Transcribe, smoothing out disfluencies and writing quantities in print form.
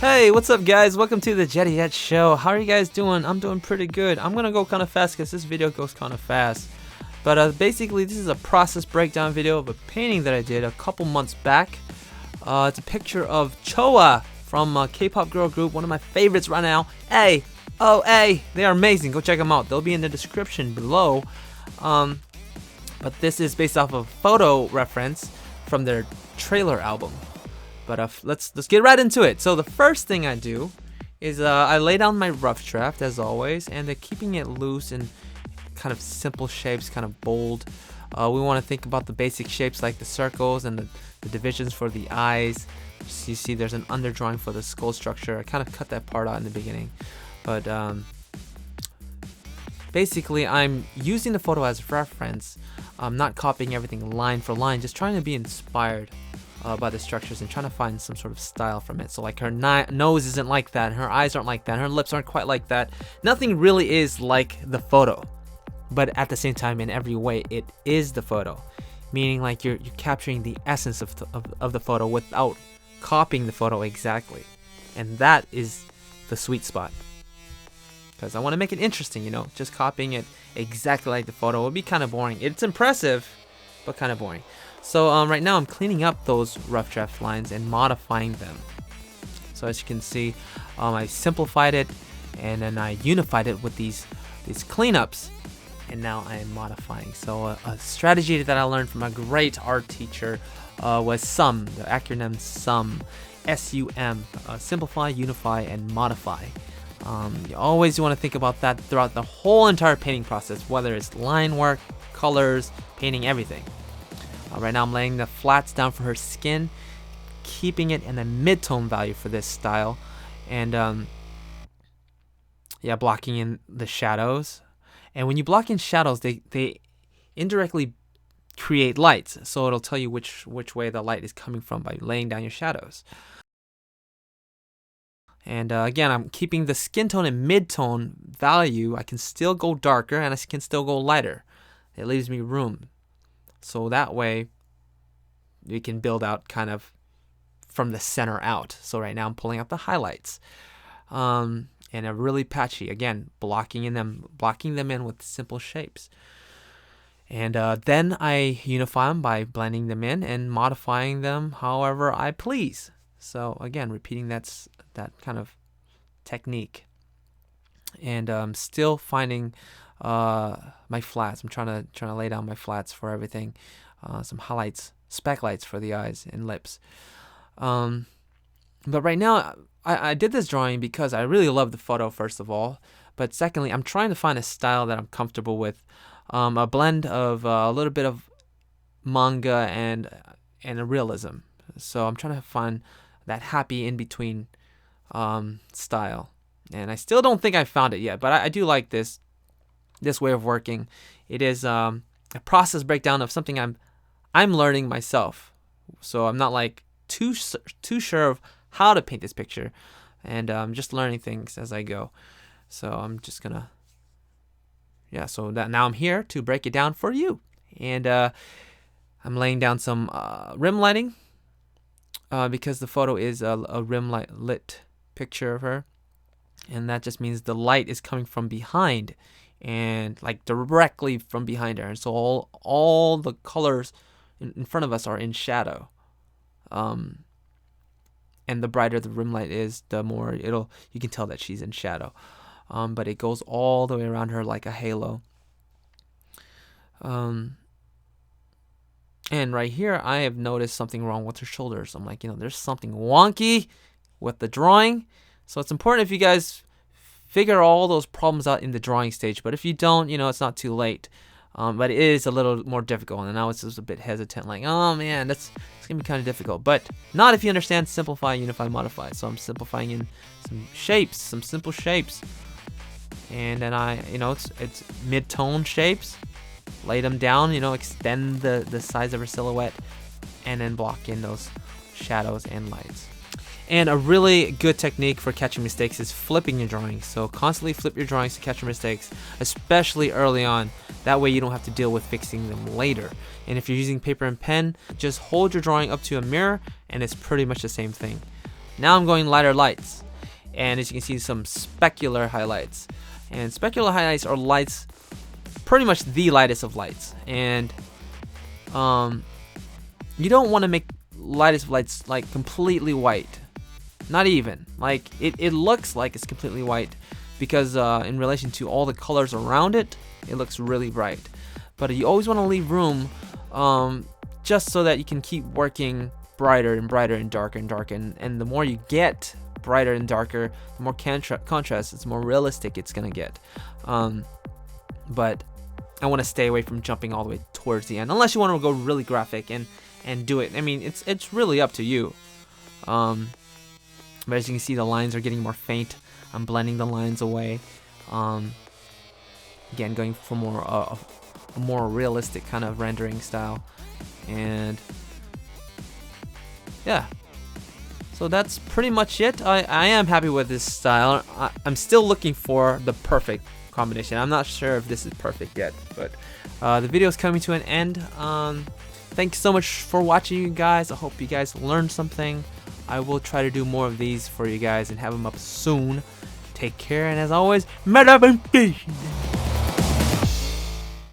Hey, what's up guys? Welcome to the Jetty Show. How are you guys doing? I'm doing pretty good. I'm gonna go kind of fast because this video goes kind of fast. But basically this is a process breakdown video of a painting that I did a couple months back. It's a picture of Choa from K-pop girl group, one of my favorites right now, AOA. They are amazing. Go check them out. They'll be in the description below. But this is based off of photo reference from their trailer album. But let's get right into it. So the first thing I do is I lay down my rough draft as always, and keeping it loose and kind of simple shapes, kind of bold. We want to think about the basic shapes like the circles and the divisions for the eyes. So you see there's an underdrawing for the skull structure. I kind of cut that part out in the beginning. But basically I'm using the photo as reference. I'm not copying everything line for line, just trying to be inspired by the structures and trying to find some sort of style from it. So like her nose isn't like that, her eyes aren't like that, her lips aren't quite like that. Nothing really is like the photo, but at the same time in every way it is the photo, meaning like you're capturing the essence of the photo without copying the photo exactly. And that is the sweet spot, because I want to make it interesting, you know. Just copying it exactly like the photo would be kind of boring. It's impressive but kind of boring. So right now I'm cleaning up those rough draft lines and modifying them. So as you can see, I simplified it and then I unified it with these cleanups, and now I am modifying. So a strategy that I learned from a great art teacher was SUM, the acronym SUM, S-U-M, simplify, unify, and modify. You always want to think about that throughout the whole entire painting process, whether it's line work, colors, painting, everything. Right now I'm laying the flats down for her skin, keeping it in a mid-tone value for this style, and yeah, blocking in the shadows. And when you block in shadows, they indirectly create lights, so it'll tell you which way the light is coming from by laying down your shadows. And again, I'm keeping the skin tone in mid-tone value. I can still go darker and I can still go lighter. It leaves me room. So that way we can build out kind of from the center out. So right now I'm pulling out the highlights. And a really patchy, again, blocking them in with simple shapes. And then I unify them by blending them in and modifying them however I please. So again, repeating that kind of technique. And still finding my flats. I'm trying to lay down my flats for everything. Some highlights, speck lights for the eyes and lips. But right now I did this drawing because I really love the photo, first of all. But secondly, I'm trying to find a style that I'm comfortable with. A blend of a little bit of manga and a realism. So I'm trying to find that happy in between style. And I still don't think I found it yet, but I do like this way of working. It is a process breakdown of something I'm learning myself. So I'm not like too sure of how to paint this picture, and I'm just learning things as I go. So I'm just gonna, yeah. So that now I'm here to break it down for you, and I'm laying down some rim lighting because the photo is a rim lit picture of her, and that just means the light is coming from behind. And like directly from behind her, and so all the colors in front of us are in shadow. And the brighter the rim light is, the more you can tell that she's in shadow. But it goes all the way around her like a halo. And right here, I have noticed something wrong with her shoulders. I'm like, there's something wonky with the drawing. So it's important if you guys figure all those problems out in the drawing stage. But if you don't, it's not too late. But it is a little more difficult. And I was just a bit hesitant, like, oh man, it's going to be kind of difficult. But not if you understand simplify, unify, modify. So I'm simplifying in some shapes, some simple shapes. And then it's mid-tone shapes. Lay them down, extend the size of her silhouette. And then block in those shadows and lights. And a really good technique for catching mistakes is flipping your drawings. So constantly flip your drawings to catch your mistakes, especially early on. That way you don't have to deal with fixing them later. And if you're using paper and pen, just hold your drawing up to a mirror and it's pretty much the same thing. Now I'm going lighter lights, and as you can see, some specular highlights. And specular highlights are lights, pretty much the lightest of lights. And you don't want to make lightest of lights like completely white. Not even. Like it looks like it's completely white because in relation to all the colors around it, it looks really bright. But you always want to leave room just so that you can keep working brighter and brighter and darker and darker. And the more you get brighter and darker, the more contrast, it's more realistic it's gonna get. But I want to stay away from jumping all the way towards the end, unless you want to go really graphic and do it. I mean, it's really up to you. But as you can see, the lines are getting more faint. I'm blending the lines away. Again, going for more a more realistic kind of rendering style. And yeah, so that's pretty much it. I am happy with this style. I'm still looking for the perfect combination. I'm not sure if this is perfect yet, but the video is coming to an end. Thanks so much for watching, you guys. I hope you guys learned something. I will try to do more of these for you guys and have them up soon. Take care, and as always, meditation.